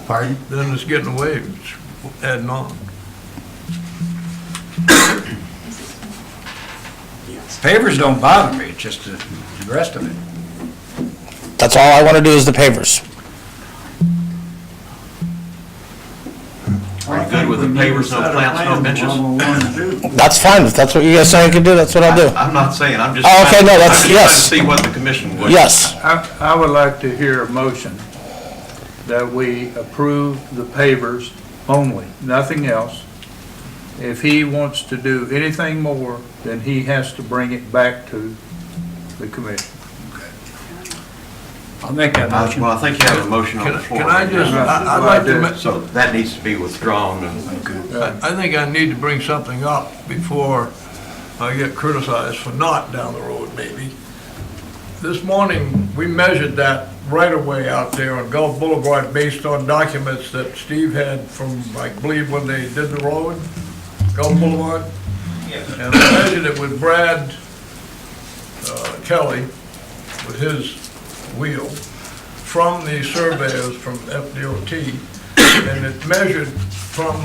pardon? Then it's getting away, it's adding on. Pavers don't bother me, it's just the rest of it. That's all I want to do is the pavers. Are you good with the pavers, no plants, no benches? That's fine, if that's what you guys say I can do, that's what I'll do. I'm not saying, I'm just. Oh, okay, no, that's- I'm just yes. trying to see what the commission would. Yes, I would like to hear a motion that we approve the pavers only, nothing else. If he wants to do anything more, then he has to bring it back to the commission. I'll make that motion. Well, I think you have a motion on the floor. Can I just, I'd like to, So that needs to be withdrawn and. I think I need to bring something up before I get criticized for not down the road, maybe. This morning, we measured that right-of-way out there on Gulf Boulevard based on documents that Steve had from, I believe, when they did the road, Gulf Boulevard. And I measured it with Brad Kelly, with his wheel, from the surveyors from FDOT, and it measured from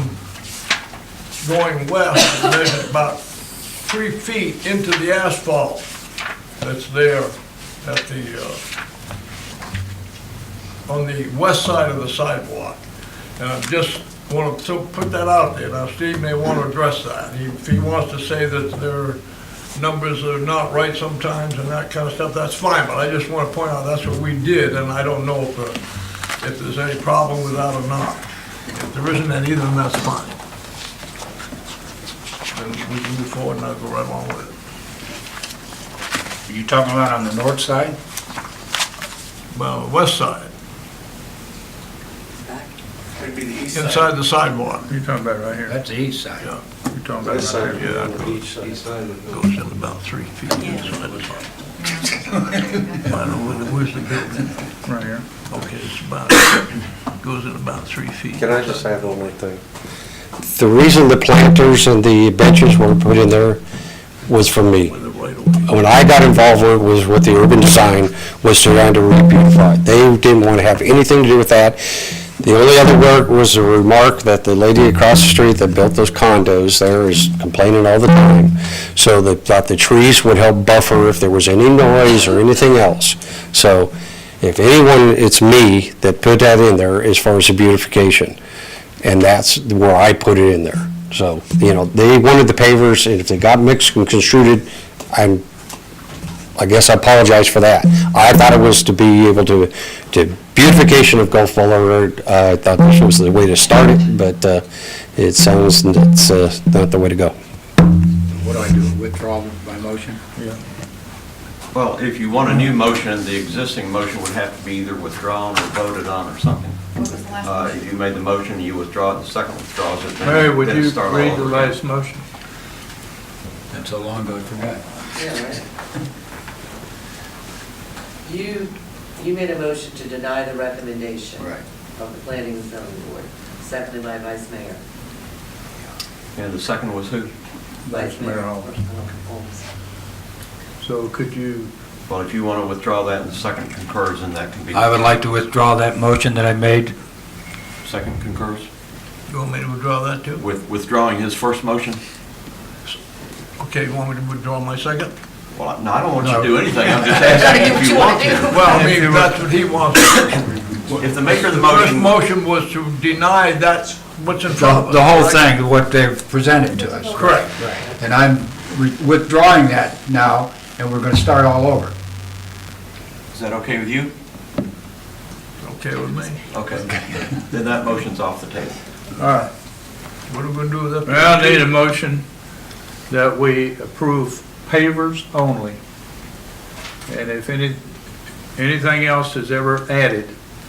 going west, it measured about 3 feet into the asphalt that's there at the, on the west side of the sidewalk. And I just want to put that out there. Now, Steve may want to address that. If he wants to say that their numbers are not right sometimes and that kind of stuff, that's fine, but I just want to point out that's what we did, and I don't know if there's any problem with that or not. If there isn't any, then that's fine. Then we can move forward and I'll go right along with it. Are you talking about on the north side? Well, the west side, Back. inside the sidewalk. You're talking about right here? That's the east side. Yeah, You're talking about right here? yeah, it goes in about 3 feet inside the sidewalk. I don't know, where's the building? Right here. Okay, it's about, goes in about 3 feet. Can I just add one more thing? The reason the planters and the benches were put in there was from me. With the right of way. When I got involved with with the urban design, was trying to re-beautify it. They didn't want to have anything to do with that. The only other work was a remark that the lady across the street that built those condos there is complaining all the time. So they thought the trees would help buffer if there was any noise or anything else. So if anyone, it's me that put that in there as far as the beautification. And that's where I put it in there. So, you know, they wanted the pavers, and if they got mixed and construed, I guess I apologize for that. I thought it was to be able to beautification of Gulf Boulevard. I thought this was the way to start it, but it sounds it's not the way to go. What do I do, withdraw my motion? Well, if you want a new motion, the existing motion would have to be either withdrawn or voted on or something. What was the last one? If you made the motion, you withdraw it, the second withdraws it, Mary, would then you start all read the over again. last motion? That's so long ago, I forgot. Yeah, right. You made a motion to deny the recommendation Right. of the Planning and Zoning Board, seconded by Vice Mayor. And the second was who? Vice Mayor Holmes. Holmes. So could you, Well, if you want to withdraw that and the second concurs, then that can be. I would like to withdraw that motion that I made. Second concurs? You want me to withdraw that too? With withdrawing his first motion? Okay, you want me to withdraw my second? Well, no, I don't want you to do anything, I'm just asking if you want to. Well, I mean, if that's what he wants. If the maker of the The first motion, motion was to deny that's what's in front of us. The whole correct? thing, what they've presented to us. Correct. And I'm withdrawing that now, and we're going to start all over. is that okay with you? Okay with me. Okay. Then that motion's off the table. all right. What are we gonna do with that? Well, I need a motion that we approve pavers only. And if anything else is ever added,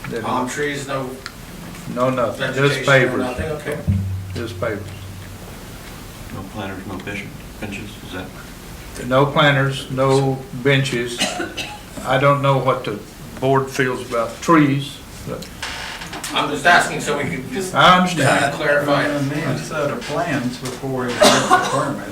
then Palm trees, no no, nothing, just vegetation, no pavers. nothing, okay. Just pavers. No planters, no benches, is that? No planters, no benches. I don't know what the board feels about trees, but I'm just asking so we can just I understand. clarify We're it. gonna need a set of plans before he gets the permit.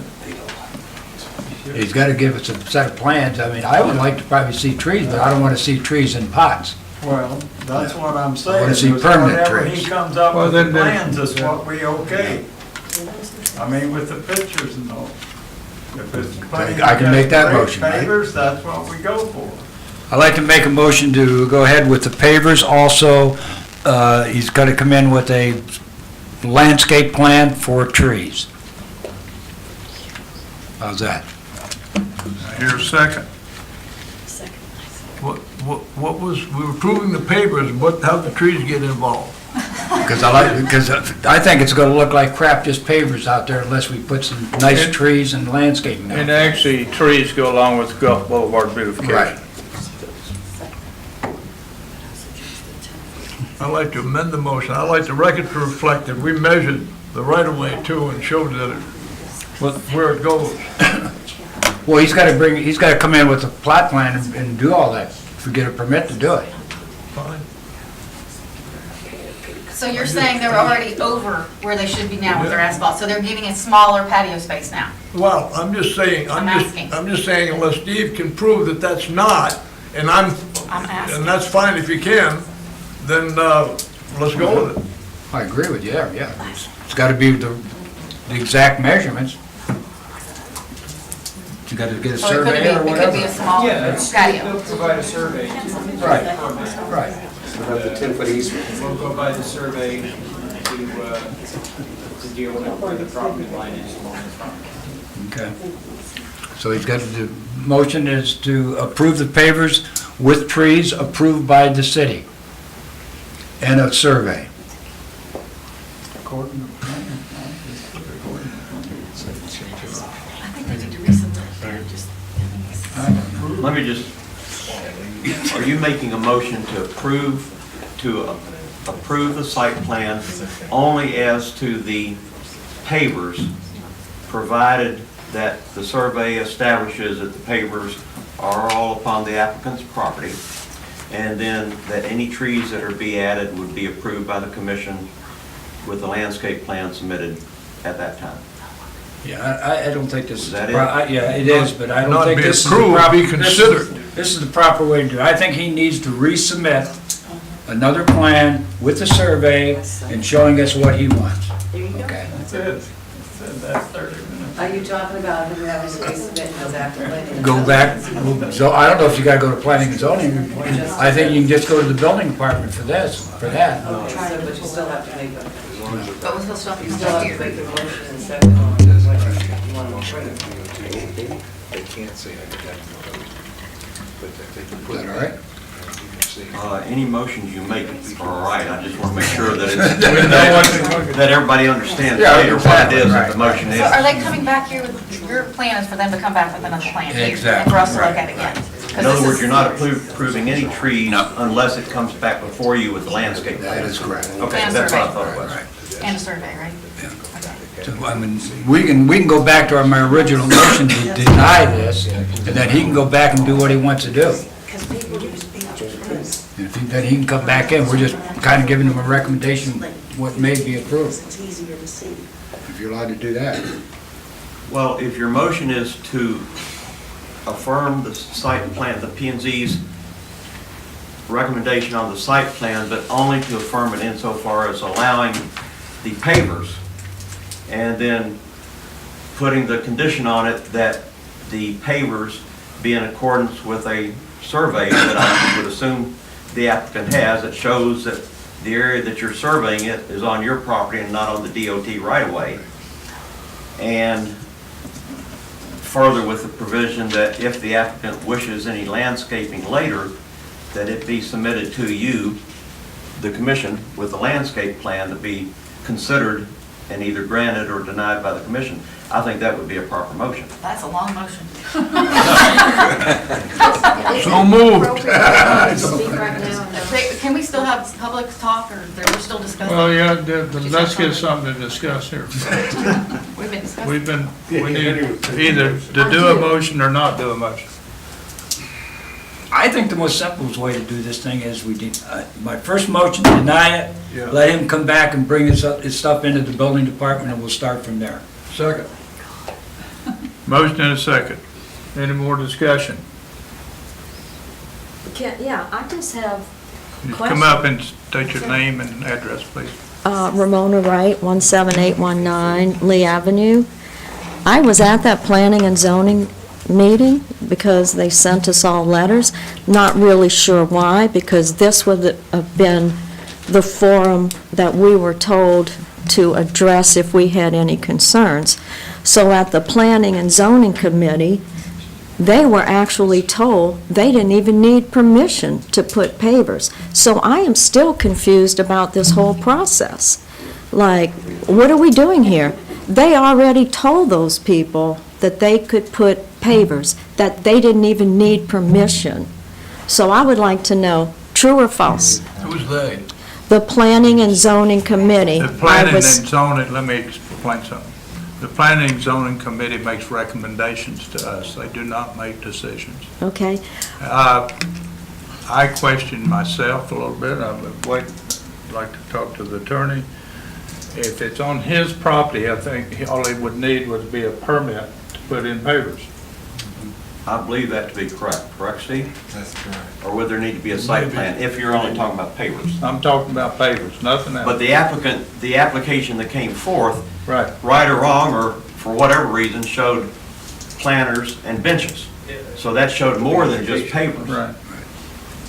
He's got to give us a set of plans. I mean, I would like to probably see trees, but I don't want to see trees in pots. Well, that's what I'm saying. wanna see is permanent Whatever trees. he comes up Well, with the then- plans is what we okay. I mean, with the pictures and all. If it's plain I can make that just motion, right? Pavers, that's what we go for. I'd like to make a motion to go ahead with the pavers. Also, he's got to come in with a landscape plan for trees. How's that? Here's a second. What was, we were approving the papers, but how the trees get involved? Because I think it's going to look like crap, just pavers out there unless we put some nice And- trees and landscaping. And actually, trees go along with Gulf Boulevard beautification. Right. I'd like to amend the motion. I'd like the record to reflect that we measured the right-of-way too and showed that where it goes. Well, he's got to come in with a plot plan and do all that, if we get a permit to do it. Fine. So you're saying they're already over where they should be now with their asphalt, so they're getting a smaller patio space now? Well, I'm just saying, I'm asking. I'm just saying unless Steve can prove that that's not, and I'm asking. and that's fine if you can, then, let's go with it. I agree with you there, yeah. It's got to be the exact measurements. You got to get a So it could be, survey or it could whatever. be a small patio. They'll provide a survey. Right, right. The 10-foot easement. We'll go by the survey to deal with where the property line is along the property. Okay. So he's got, the motion is to approve the pavers with trees approved by the city and a survey. According to plan. I think we need to resubmit. Let me just, are you making a motion to approve the site plan only as to the pavers, provided that the survey establishes that the pavers are all upon the applicant's property, and then that any trees that are be added would be approved by the commission with the landscape plan submitted at that time? Yeah, I don't think this is, Is that yeah, it is, but I don't Not think be this is the approved, proper. be considered. This is the proper way to do it. I think he needs to resubmit another plan with the survey and showing us what he wants. Okay. That's it. Said that 30 minutes. Are you talking about him having to resubmit his application? Go back, so I don't know if you gotta go to planning and zoning. I think you can just go to the building department for this, for that. Okay, so, but you still have to make a, But we'll still have to you come still back have to here. make a motion and second on what you want to approve. They can't say I did that, but they can Is that all right? Any motions you make are all right, I just want to make sure that it's, that everybody understands Yeah, later what it is that the exactly, motion So are is. they coming back here with, your plan is for them to come back with another plan here? And Exactly, for us to look right, at again? 'Cause In other this words, is- you're not approving any trees unless it comes back before you with the landscape plan. That is correct. Okay, And that's what I survey. thought it was. And a survey, right? So, I mean, we can go back to my original motion to deny this, and then he can go back and do what he wants to do. And then he can come back in, we're just kind of giving him a recommendation, what may be approved. If you're allowed to do that. Well, if your motion is to affirm the site plan, the P and Z's recommendation on the site plan, but only to affirm it insofar as allowing the pavers, and then putting the condition on it that the pavers be in accordance with a survey that I would assume the applicant has, that shows that the area that you're surveying it is on your property and not on the DOT right-of-way. And further with the provision that if the applicant wishes any landscaping later, that it be submitted to you, the commission, with the landscape plan to be considered and either granted or denied by the commission. I think that would be a proper motion. That's a long motion. So moved. Can we still have public talk, or we're still discussing? Well, yeah, let's get something to discuss here. We've been discussing. We need either to do a motion or not do a motion. I think the most simplest way to do this thing is my first motion, deny it, Yeah. let him come back and bring his stuff into the building department, and we'll start from there. Second. Motion and a second. Any more discussion? Yeah, I just have You Question. come up and state your name and address, please. Ramona Wright, 17819 Lee Avenue. I was at that planning and zoning meeting because they sent us all letters. Not really sure why, because this would have been the forum that we were told to address if we had any concerns. So at the planning and zoning committee, they were actually told they didn't even need permission to put pavers. So I am still confused about this whole process. Like, what are we doing here? They already told those people that they could put pavers, that they didn't even need permission. So I would like to know, true or false? Who's they? The Planning and Zoning Committee. The planning and zoning, let me explain something. The planning and zoning committee makes recommendations to us. They do not make decisions. Okay, I question myself a little bit. I would like to talk to the attorney. If it's on his property, I think all he would need would be a permit to put in pavers. I believe that to be correct, Steve? That's correct. Or would there need to be a site plan if you're only talking about pavers? I'm talking about pavers, nothing else. But the application that came forth, Right. right or wrong, or for whatever reason, showed planters and benches. So that showed more than just pavers. Right.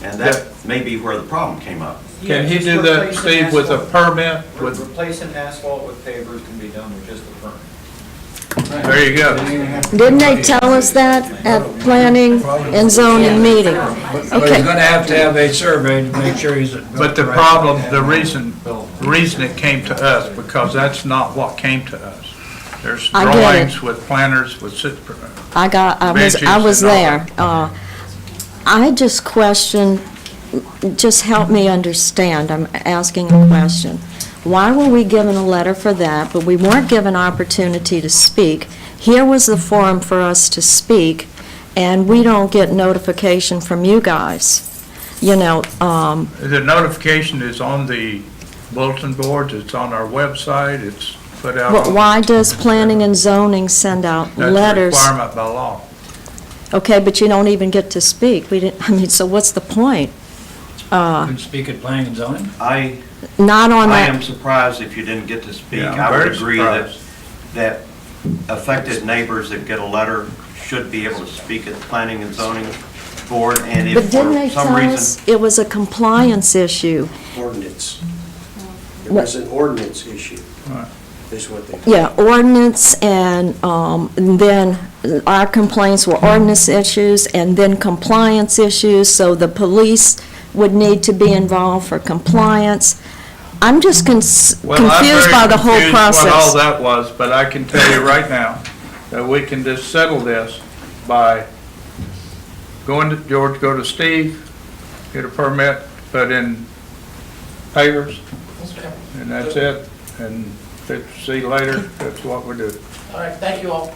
And that may be where the problem came up. Can he Just do that, replacing Steve, with a asphalt. permit? With, Replacing asphalt with pavers can be done with just a permit. there you go. didn't they tell us that at Planning and Zoning meeting? But he's Okay. gonna have to have a survey to make sure he's. But the problem, the reason it came to us, because that's not what came to us. There's I get it. drawings with planters, with I was benches and all there. I just question, just help me understand, I'm asking a question. Why were we given a letter for that, but we weren't given opportunity to speak? Here was the forum for us to speak, and we don't get notification from you guys. You know, The notification is on the bulletin boards, it's on our website, it's put out. but why does Planning and Zoning send out That's a letters? requirement by law. Okay, but you don't even get to speak. We didn't, I mean, so what's the point? Can speak at planning and zoning? Not on I that. am surprised if you didn't get to speak. Yeah, I'm I would very agree surprised. that affected neighbors that get a letter should be able to speak at the planning and zoning board, and But if didn't they for some tell reason. us it was a compliance issue? Ordinance. It What- was an ordinance issue, Right. is what they. Yeah, ordinance, and then our complaints were ordinance issues, and then compliance issues, so the police would need to be involved for compliance. I'm just confused by the whole Well, I'm very confused what all process. that was, but I can tell you right now that we can just settle this by going to, George, go to Steve, get a permit, put in pavers, and that's it. And see you later, that's what we do. All right, thank you all.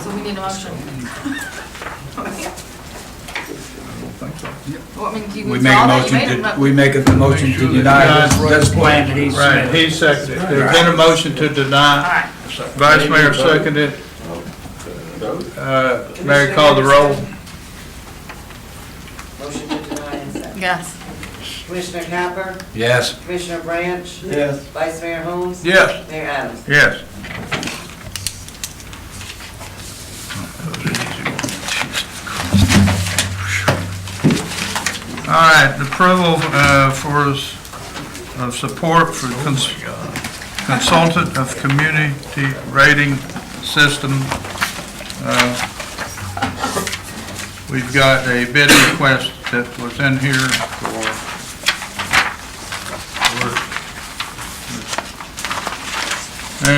So we need a motion. Well, I mean, do you We make a withdraw that? You motion made to, we make a motion to deny this plan that he's Right, submitted. he seconded. There's been a motion to deny. Vice Mayor seconded. Mary, call the roll. Motion to deny and second. Yes. Commissioner Capper, Yes. Commissioner Branch, Yes. Vice Mayor Holmes. Yes. Mayor Adams. Yes. All right, the approval of support for consultant of community rating system. We've got a bid request that was in here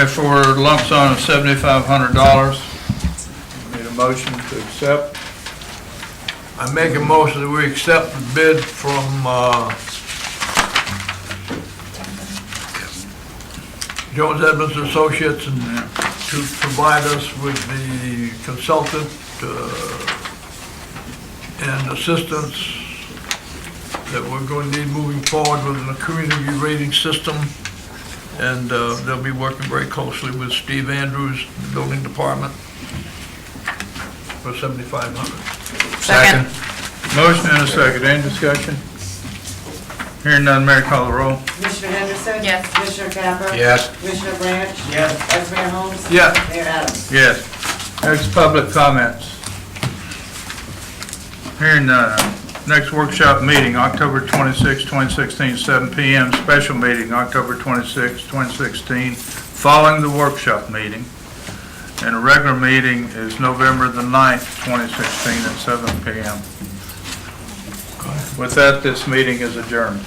for a lump sum of $7,500. Need a motion to accept. I make a motion that we accept the bid from, Jones Edmonds Associates and to provide us with the consultant, and assistance that we're going to need moving forward with the community rating system. And they'll be working very closely with Steve Andrews, the building department, for $7,500. Second. Motion and a second. Any discussion? Hearing none, Mary call the roll. Commissioner Henderson? Yes. Commissioner Capper? Yes. Commissioner Branch? Yes. Vice Mayor Holmes? Yes. Mayor Adams? Yes. Next, public comments. Hearing none. Next workshop meeting, October 26, 2016, 7 p.m. Special meeting, October 26, 2016, following the workshop meeting. And a regular meeting is November the 9th, 2016, at 7 p.m. With that, this meeting is adjourned.